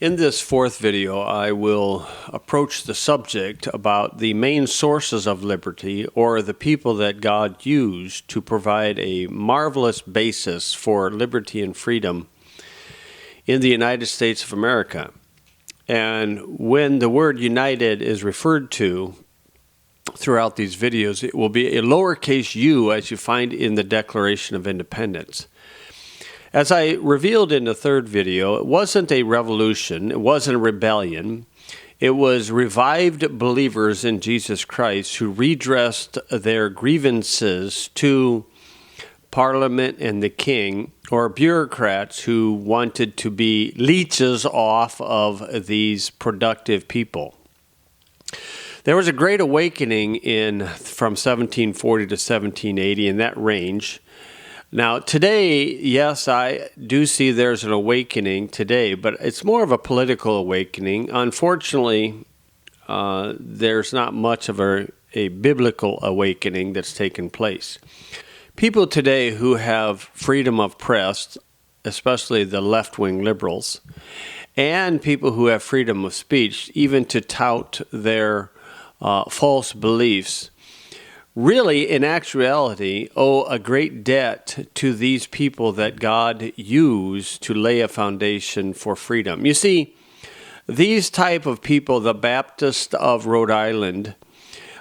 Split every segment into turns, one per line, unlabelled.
In this fourth video, I will approach the subject about the main sources of liberty, or the people that God used to provide a marvelous basis for liberty and freedom in the United States of America. And when the word united is referred to throughout these videos, it will be a lowercase u, as you find in the Declaration of Independence. As I revealed in the third video, it wasn't a revolution, it wasn't a rebellion. It was revived believers in Jesus Christ who redressed their grievances to Parliament and the King, or bureaucrats who wanted to be leeches off of these productive people. There was a great awakening from 1740 to 1780 in that range. Now, today, yes, I do see there's an awakening today, but it's more of a political awakening. Unfortunately, there's not much of a biblical awakening that's taken place. People today who have freedom of press, especially the left-wing liberals, and people who have freedom of speech, even to tout their false beliefs, really, in actuality, owe a great debt to these people that God used to lay a foundation for freedom. You see, these type of people, the Baptists of Rhode Island,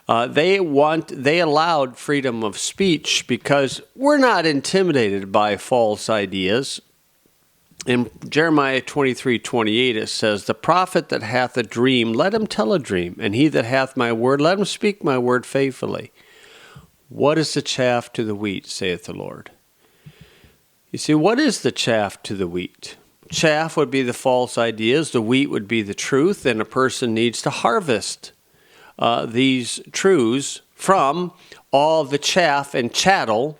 they allowed freedom of speech because we're not intimidated by false ideas. In Jeremiah 23:28, it says, "The prophet that hath a dream, let him tell a dream, and he that hath my word, let him speak my word faithfully. What is the chaff to the wheat, saith the Lord?" You see, what is the chaff to the wheat? Chaff would be the false ideas, the wheat would be the truth, and a person needs to harvest these truths from all the chaff and chattel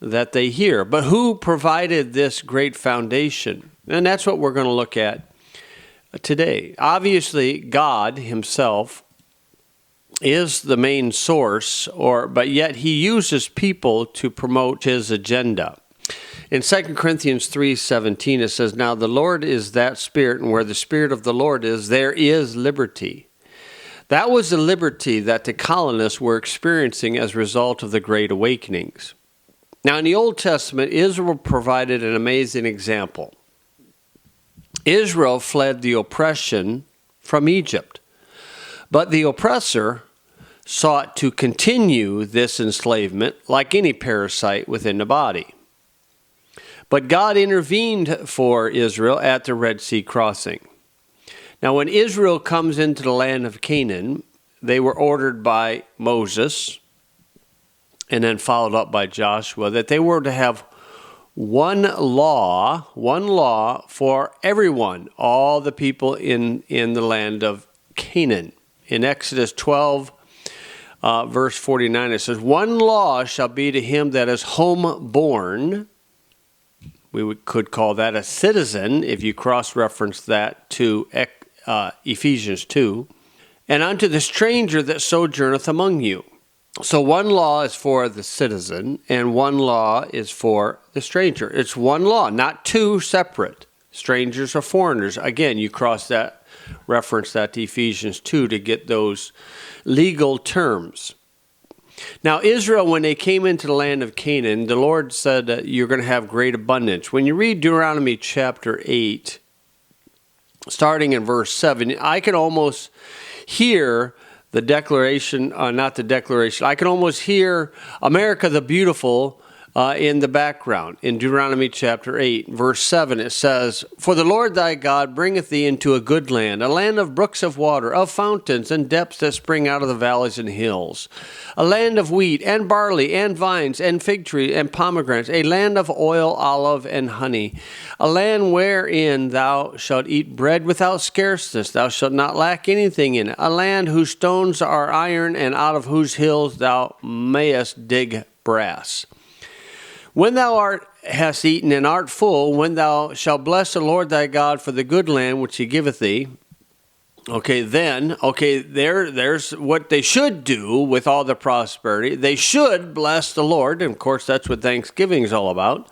that they hear. But who provided this great foundation? And that's what we're going to look at today. Obviously, God himself is the main source, but yet he uses people to promote his agenda. In 2 Corinthians 3:17, it says, "Now the Lord is that Spirit, and where the Spirit of the Lord is, there is liberty." That was the liberty that the colonists were experiencing as a result of the Great Awakenings. Now, in the Old Testament, Israel provided an amazing example. Israel fled the oppression from Egypt, but the oppressor sought to continue this enslavement like any parasite within the body. But God intervened for Israel at the Red Sea crossing. Now, when Israel comes into the land of Canaan, they were ordered by Moses and then followed up by Joshua that they were to have one law for everyone, all the people in the land of Canaan. In Exodus 12, verse 49, it says, "One law shall be to him that is home-born." We could call that a citizen if you cross-reference that to Ephesians 2. "And unto the stranger that sojourneth among you." So one law is for the citizen, and one law is for the stranger. It's one law, not two separate. Strangers or foreigners. Again, you reference that to Ephesians 2 to get those legal terms. Now, Israel, when they came into the land of Canaan, the Lord said that you're going to have great abundance. When you read Deuteronomy chapter 8, starting in verse 7, I can almost hear the declaration, not the declaration, I can almost hear America the Beautiful in the background. In Deuteronomy chapter 8, verse 7, it says, "For the Lord thy God bringeth thee into a good land, a land of brooks of water, of fountains and depths that spring out of the valleys and hills, a land of wheat and barley and vines and fig tree and pomegranates, a land of oil, olive, and honey, a land wherein thou shalt eat bread without scarceness, thou shalt not lack anything in it, a land whose stones are iron, and out of whose hills thou mayest dig brass. When thou hast eaten and art full, when thou shalt bless the Lord thy God for the good land which he giveth thee." There's what they should do with all the prosperity. They should bless the Lord, and of course that's what Thanksgiving is all about.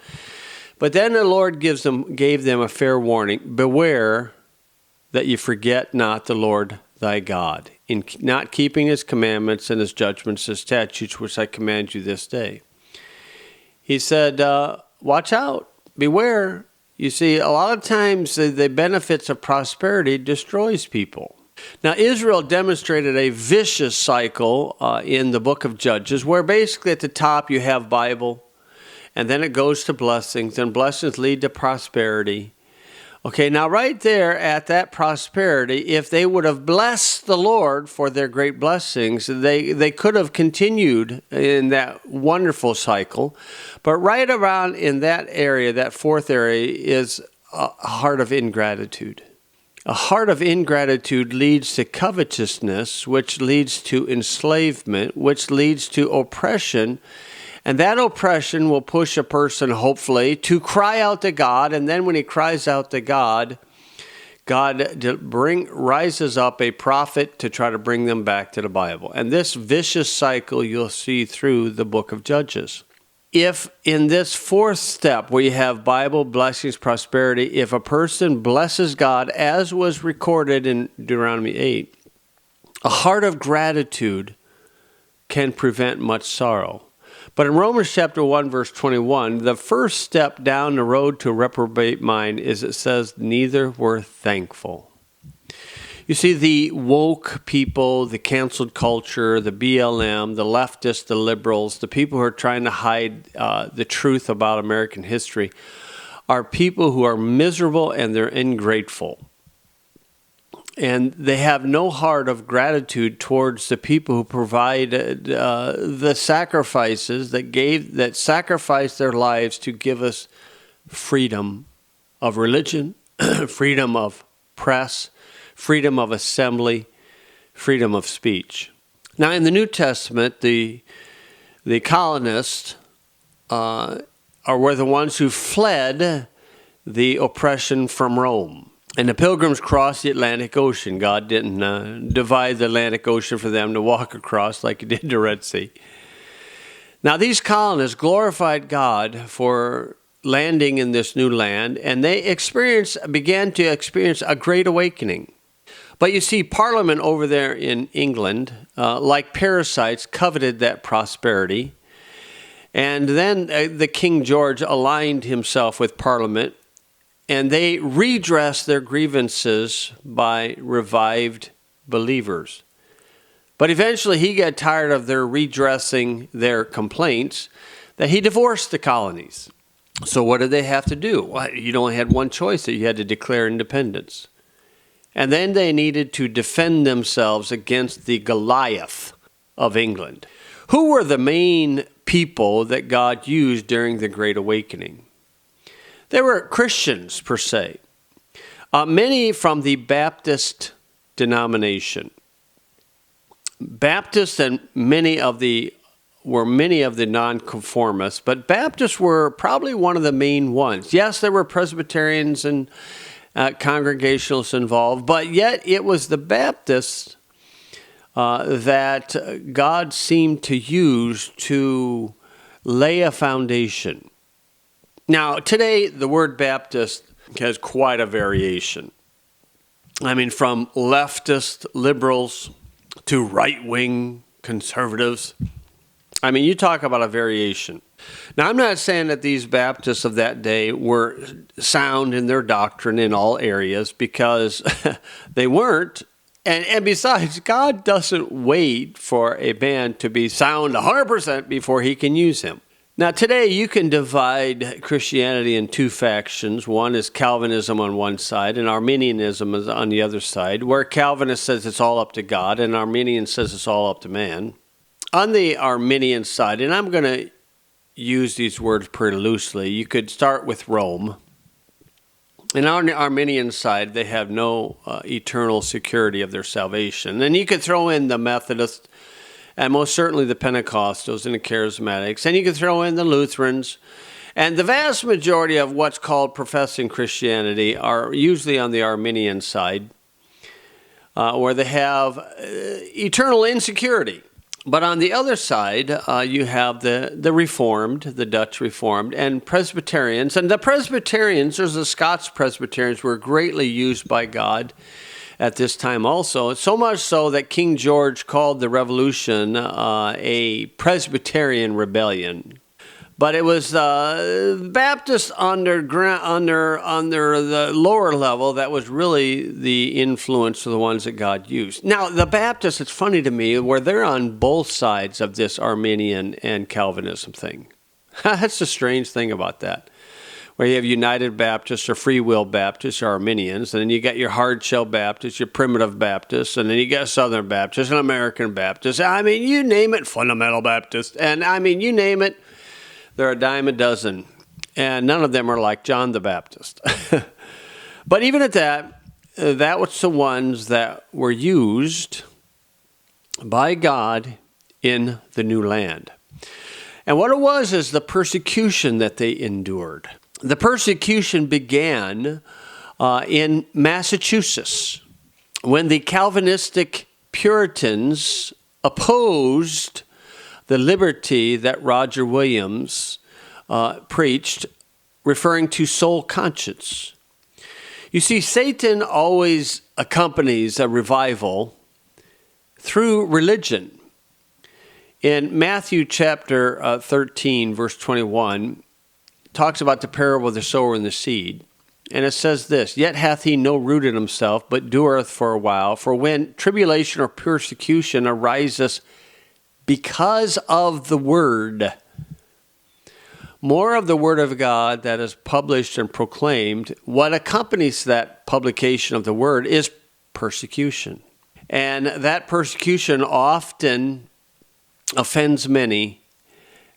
But then the Lord gave them a fair warning. Beware that you forget not the Lord thy God, in not keeping his commandments and his judgments, his statutes, which I command you this day. He said, watch out, beware. You see, a lot of times the benefits of prosperity destroys people. Now, Israel demonstrated a vicious cycle in the book of Judges, where basically at the top you have Bible, and then it goes to blessings, and blessings lead to prosperity. Okay, now right there at that prosperity, if they would have blessed the Lord for their great blessings, they could have continued in that wonderful cycle. But right around in that area, that fourth area, is a heart of ingratitude. A heart of ingratitude leads to covetousness, which leads to enslavement, which leads to oppression. And that oppression will push a person, hopefully, to cry out to God. And then when he cries out to God, God rises up a prophet to try to bring them back to the Bible. And this vicious cycle you'll see through the book of Judges. If in this fourth step where you have Bible, blessings, prosperity, if a person blesses God, as was recorded in Deuteronomy 8, a heart of gratitude can prevent much sorrow. But in Romans chapter 1, verse 21, the first step down the road to a reprobate mind is it says, neither were thankful. You see, the woke people, the canceled culture, the BLM, the leftists, the liberals, the people who are trying to hide the truth about American history are people who are miserable and they're ungrateful. And they have no heart of gratitude towards the people who provided the sacrifices that sacrificed their lives to give us freedom of religion, freedom of press, freedom of assembly, freedom of speech. Now, in the New Testament, the colonists were the ones who fled the oppression from Rome. And the Pilgrims crossed the Atlantic Ocean. God didn't divide the Atlantic Ocean for them to walk across like he did the Red Sea. Now, these colonists glorified God for landing in this new land, and they began to experience a great awakening. But you see, Parliament over there in England, like parasites, coveted that prosperity. And then the King George aligned himself with Parliament, and they redressed their grievances by revived believers. But eventually he got tired of their redressing their complaints, that he divorced the colonies. So what did they have to do? Well, you only had one choice, that you had to declare independence. And then they needed to defend themselves against the Goliath of England. Who were the main people that God used during the Great Awakening? They were Christians, per se. Many from the Baptist denomination. Baptists and many of the nonconformists, but Baptists were probably one of the main ones. Yes, there were Presbyterians and Congregationalists involved, but yet it was the Baptists that God seemed to use to lay a foundation. Now, today, the word Baptist has quite a variation. I mean, from leftist liberals to right-wing conservatives. I mean, you talk about a variation. Now, I'm not saying that these Baptists of that day were sound in their doctrine in all areas, because they weren't. And besides, God doesn't wait for a man to be sound 100% before he can use him. Now, today you can divide Christianity in two factions. One is Calvinism on one side and Arminianism is on the other side, where Calvinist says it's all up to God and Arminian says it's all up to man. On the Arminian side, and I'm going to use these words pretty loosely, you could start with Rome. And on the Arminian side, they have no eternal security of their salvation. And you could throw in the Methodists, and most certainly the Pentecostals and the Charismatics. And you can throw in the Lutherans. And the vast majority of what's called professing Christianity are usually on the Arminian side, where they have eternal insecurity. But on the other side, you have the Reformed, the Dutch Reformed, and Presbyterians. And the Presbyterians, there's the Scots Presbyterians, were greatly used by God at this time also. So much so that King George called the revolution a Presbyterian rebellion. But it was Baptist under the lower level that was really the influence of the ones that God used. Now, the Baptists, it's funny to me, where they're on both sides of this Arminian and Calvinism thing. That's the strange thing about that. Where you have United Baptists or Free Will Baptists or Arminians, and then you got your Hard Shell Baptists, your Primitive Baptists, and then you got Southern Baptists and American Baptists. I mean, you name it, Fundamental Baptists. And I mean, you name it. There are a dime a dozen, and none of them are like John the Baptist. But even at that, that was the ones that were used by God in the new land. And what it was is the persecution that they endured. The persecution began in Massachusetts when the Calvinistic Puritans opposed the liberty that Roger Williams preached, referring to soul conscience. You see, Satan always accompanies a revival through religion. In Matthew chapter 13, verse 21, talks about the parable of the sower and the seed. And it says this, "Yet hath he no root in himself, but dureth for a while. For when tribulation or persecution arises because of the word," more of the word of God that is published and proclaimed, what accompanies that publication of the word is persecution. And that persecution often offends many,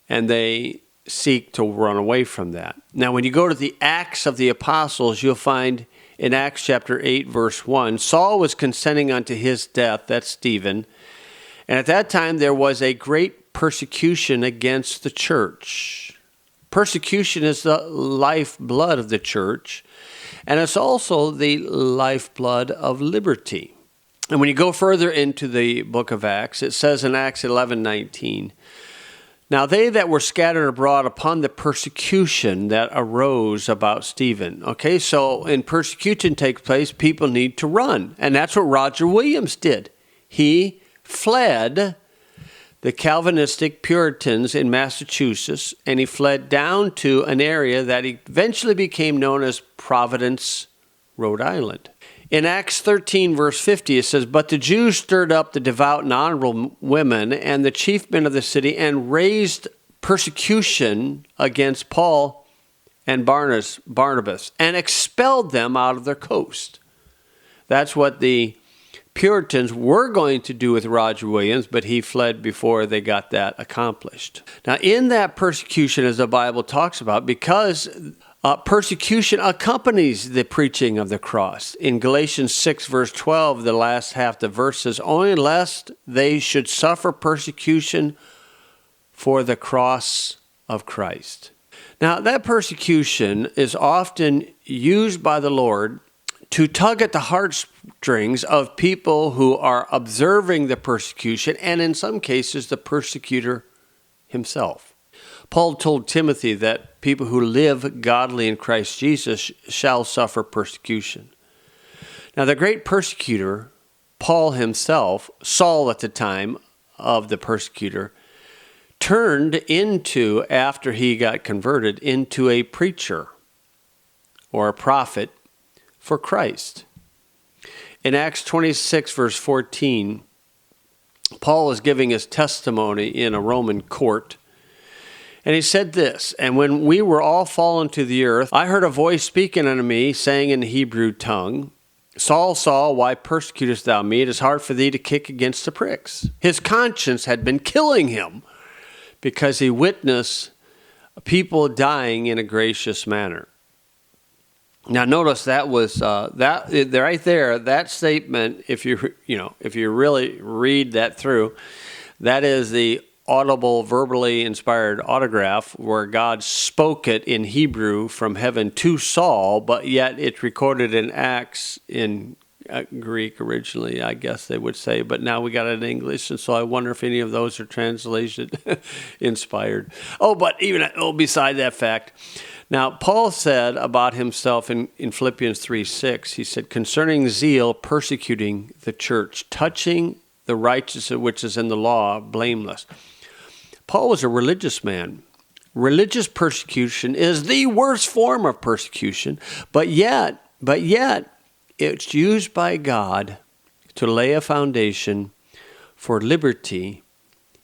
and they seek to run away from that. Now, when you go to the Acts of the Apostles, you'll find in Acts chapter 8, verse 1, Saul was consenting unto his death, that's Stephen, and at that time there was a great persecution against the church. Persecution is the lifeblood of the church, and it's also the lifeblood of liberty. And when you go further into the book of Acts, it says in Acts 11:19, "Now they that were scattered abroad upon the persecution that arose about Stephen." Okay, so when persecution takes place, people need to run. And that's what Roger Williams did. He fled the Calvinistic Puritans in Massachusetts, and he fled down to an area that eventually became known as Providence, Rhode Island. In Acts 13, verse 50, it says, "But the Jews stirred up the devout and honorable women and the chief men of the city and raised persecution against Paul and Barnabas and expelled them out of their coast." That's what the Puritans were going to do with Roger Williams, but he fled before they got that accomplished. Now, in that persecution, as the Bible talks about, because persecution accompanies the preaching of the cross. In Galatians 6, verse 12, the last half of the verse says, "Only lest they should suffer persecution for the cross of Christ." Now, that persecution is often used by the Lord to tug at the heartstrings of people who are observing the persecution, and in some cases, the persecutor himself. Paul told Timothy that people who live godly in Christ Jesus shall suffer persecution. Now, the great persecutor, Paul himself, Saul at the time of the persecutor, turned into, after he got converted, into a preacher or a prophet for Christ. In Acts 26, verse 14, Paul is giving his testimony in a Roman court, and he said this, "And when we were all fallen to the earth, I heard a voice speaking unto me, saying in the Hebrew tongue, Saul, Saul, why persecutest thou me? It is hard for thee to kick against the pricks." His conscience had been killing him because he witnessed people dying in a gracious manner. Now, notice that was that right there. That statement, if you really read that through, that is the audible, verbally inspired autograph where God spoke it in Hebrew from heaven to Saul, but yet it's recorded in Acts in Greek originally, I guess they would say, but now we got it in English, and so I wonder if any of those are translation inspired. Beside that fact, now Paul said about himself in Philippians 3:6, he said, concerning zeal, persecuting the church, touching the righteousness which is in the law, blameless. Paul was a religious man. Religious persecution is the worst form of persecution, but yet, it's used by God to lay a foundation for liberty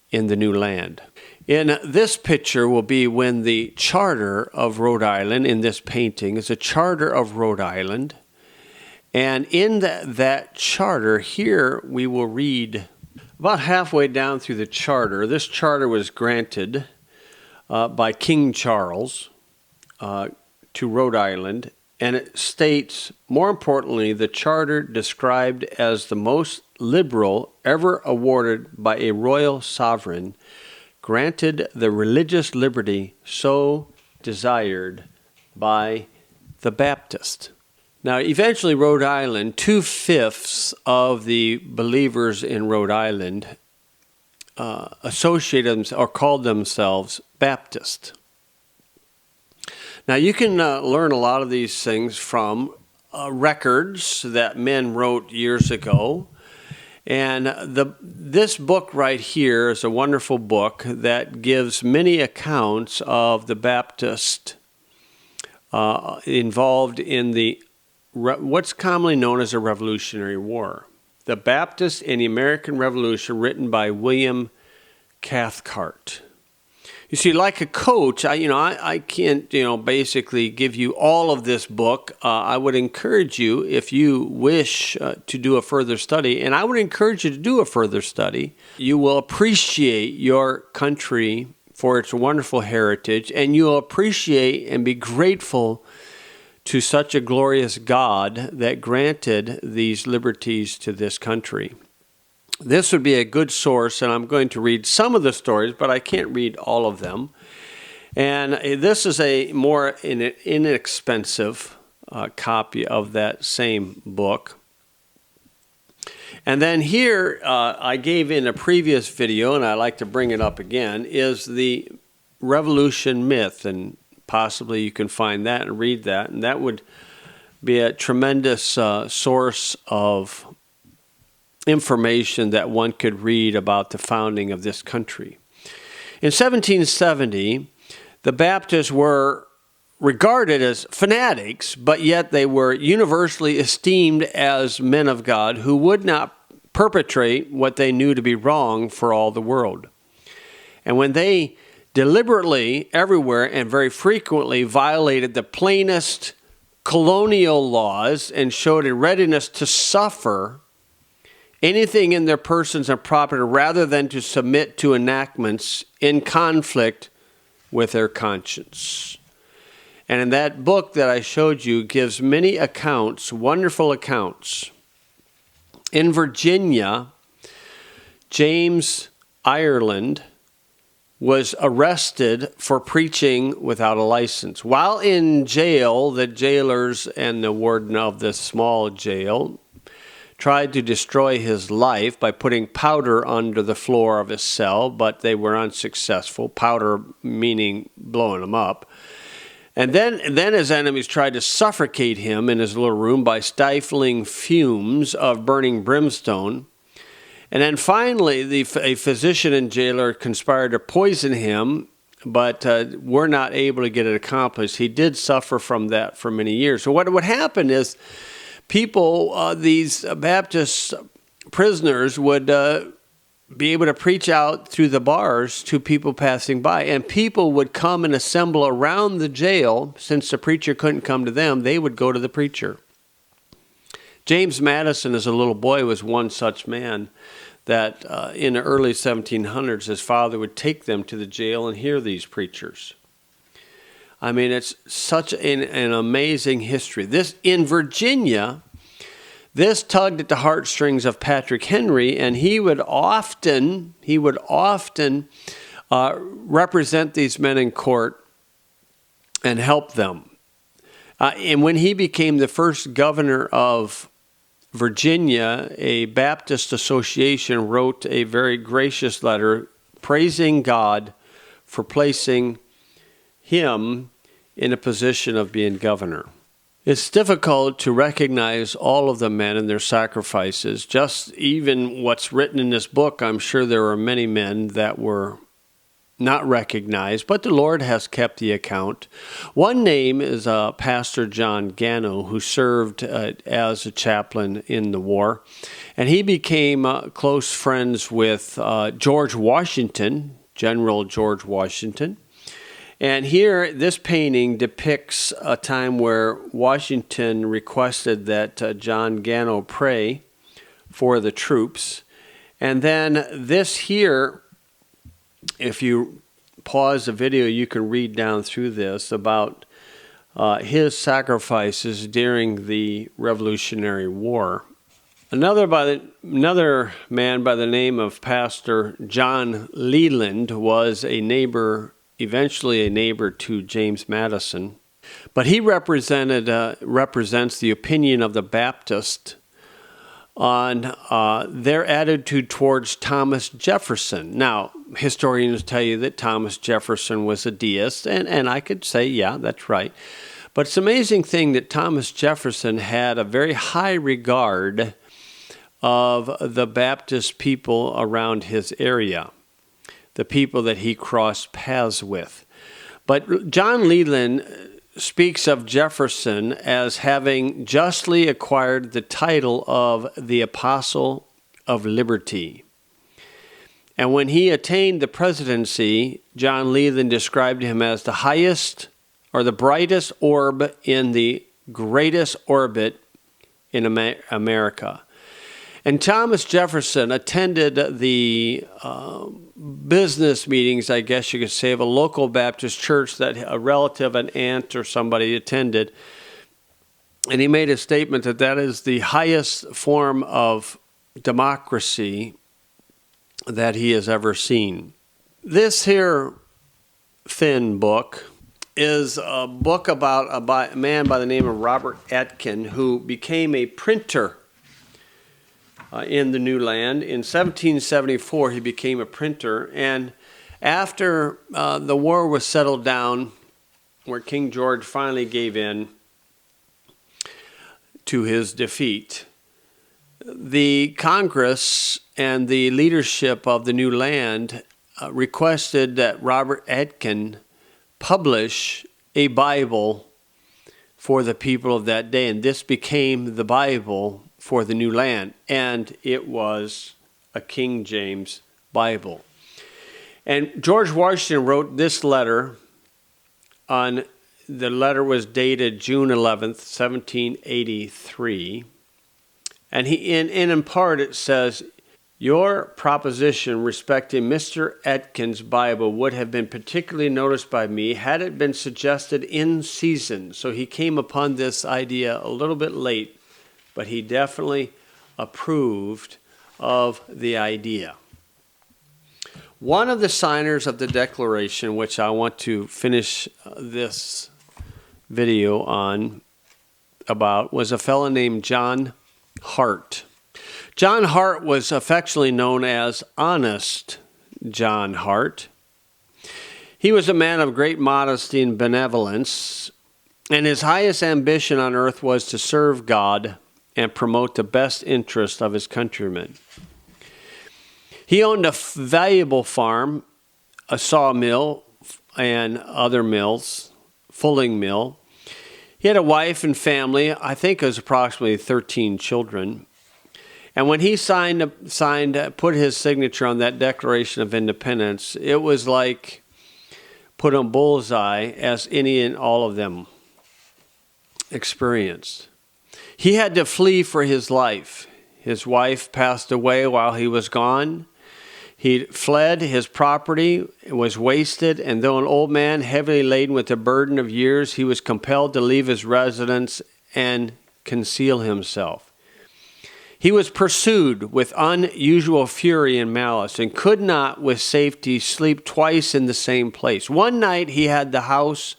in the new land. In this picture will be when the charter of Rhode Island, in this painting, is a charter of Rhode Island. And in that charter, here we will read about halfway down through the charter. This charter was granted by King Charles to Rhode Island, and it states, more importantly, the charter described as the most liberal ever awarded by a royal sovereign, granted the religious liberty so desired by the Baptist. Now, eventually, Rhode Island, 2/5 of the believers in Rhode Island associated or called themselves Baptist. Now, you can learn a lot of these things from records that men wrote years ago. And this book right here is a wonderful book that gives many accounts of the Baptist involved in what's commonly known as a Revolutionary War. The Baptist and the American Revolution, written by William Cathcart. You see, like a coach, I can't, basically give you all of this book. I would encourage you, if you wish to do a further study, and I would encourage you to do a further study, you will appreciate your country for its wonderful heritage, and you'll appreciate and be grateful to such a glorious God that granted these liberties to this country. This would be a good source, and I'm going to read some of the stories, but I can't read all of them. And this is a more inexpensive copy of that same book. And then here, I gave in a previous video, and I like to bring it up again, is the Revolution myth, and possibly you can find that and read that, and that would be a tremendous source of information that one could read about the founding of this country. In 1770, the Baptists were regarded as fanatics, but yet they were universally esteemed as men of God who would not perpetrate what they knew to be wrong for all the world. And when they deliberately, everywhere, and very frequently violated the plainest colonial laws and showed a readiness to suffer anything in their persons and property rather than to submit to enactments in conflict with their conscience. And in that book that I showed you gives many accounts, wonderful accounts. In Virginia, James Ireland was arrested for preaching without a license. While in jail, the jailers and the warden of this small jail tried to destroy his life by putting powder under the floor of his cell, but they were unsuccessful. Powder meaning blowing him up. And then his enemies tried to suffocate him in his little room by stifling fumes of burning brimstone. And then finally, a physician and jailer conspired to poison him, but were not able to get it accomplished. He did suffer from that for many years. So what would happen is people, these Baptist prisoners, would be able to preach out through the bars to people passing by. And people would come and assemble around the jail. Since the preacher couldn't come to them, they would go to the preacher. James Madison, as a little boy, was one such man that in the early 1700s, his father would take them to the jail and hear these preachers. I mean, it's such an amazing history. This, in Virginia, this tugged at the heartstrings of Patrick Henry, and he would often represent these men in court and help them. And when he became the first governor of Virginia, a Baptist association wrote a very gracious letter praising God for placing him in a position of being governor. It's difficult to recognize all of the men and their sacrifices. Just even what's written in this book, I'm sure there are many men that were not recognized, but the Lord has kept the account. One name is Pastor John Gano, who served as a chaplain in the war, and he became close friends with George Washington, General George Washington. And here, this painting depicts a time where Washington requested that John Gano pray for the troops. And then this here, if you pause the video, you can read down through this about his sacrifices during the Revolutionary War. Another man by the name of Pastor John Leland was eventually a neighbor to James Madison, but he represents the opinion of the Baptist on their attitude towards Thomas Jefferson. Now, historians tell you that Thomas Jefferson was a deist, and I could say, yeah, that's right. But it's an amazing thing that Thomas Jefferson had a very high regard of the Baptist people around his area, the people that he crossed paths with. But John Leland speaks of Jefferson as having justly acquired the title of the Apostle of Liberty. And when he attained the presidency, John Leland described him as the highest or the brightest orb in the greatest orbit in America. And Thomas Jefferson attended the business meetings, I guess you could say, of a local Baptist church that a relative, an aunt or somebody attended. And he made a statement that is the highest form of democracy that he has ever seen. This here thin book is a book about a man by the name of Robert Aitken, who became a printer in the new land. In 1774, he became a printer, and after the war was settled down, where King George finally gave in to his defeat, the Congress and the leadership of the new land requested that Robert Aitken publish a Bible for the people of that day, and this became the Bible for the new land, and it was a King James Bible. And George Washington wrote this letter the letter was dated June 11th, 1783, and in part it says, "Your proposition respecting Mr. Aitken's Bible would have been particularly noticed by me had it been suggested in season." So he came upon this idea a little bit late, but he definitely approved of the idea. One of the signers of the Declaration, which I want to finish this video about, was a fellow named John Hart. John Hart was affectionately known as Honest John Hart. He was a man of great modesty and benevolence, and his highest ambition on earth was to serve God and promote the best interest of his countrymen. He owned a valuable farm, a sawmill, and other mills, fulling mill. He had a wife and family. I think it was approximately 13 children. And when he put his signature on that Declaration of Independence, it was like put on bullseye, as any and all of them experienced. He had to flee for his life. His wife passed away while he was gone. He fled, his property was wasted, and though an old man heavily laden with the burden of years, he was compelled to leave his residence and conceal himself. He was pursued with unusual fury and malice, and could not with safety sleep twice in the same place. One night he had the house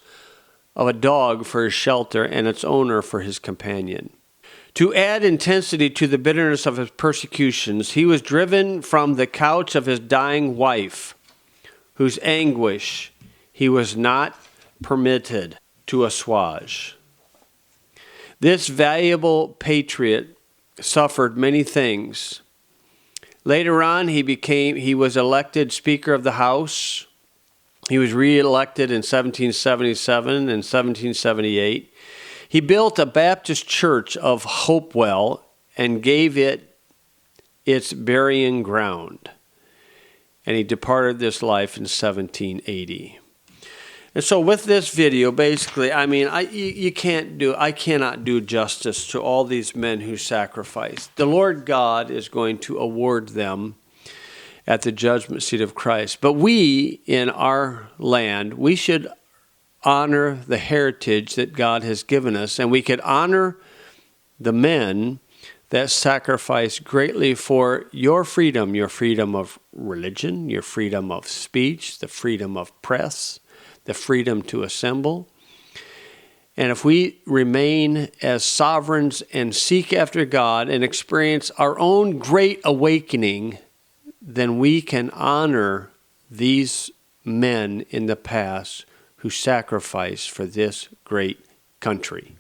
of a dog for his shelter, and its owner for his companion. To add intensity to the bitterness of his persecutions, he was driven from the couch of his dying wife, whose anguish he was not permitted to assuage. This valuable patriot suffered many things. Later on, he was elected Speaker of the House. He was re-elected in 1777 and 1778. He built a Baptist church of Hopewell and gave it its burying ground. And he departed this life in 1780. And so with this video, basically, I mean, I cannot do justice to all these men who sacrificed. The Lord God is going to award them at the judgment seat of Christ. But we, in our land, we should honor the heritage that God has given us, and we could honor the men that sacrifice greatly for your freedom of religion, your freedom of speech, the freedom of press, the freedom to assemble. And if we remain as sovereigns and seek after God and experience our own great awakening, then we can honor these men in the past who sacrificed for this great country.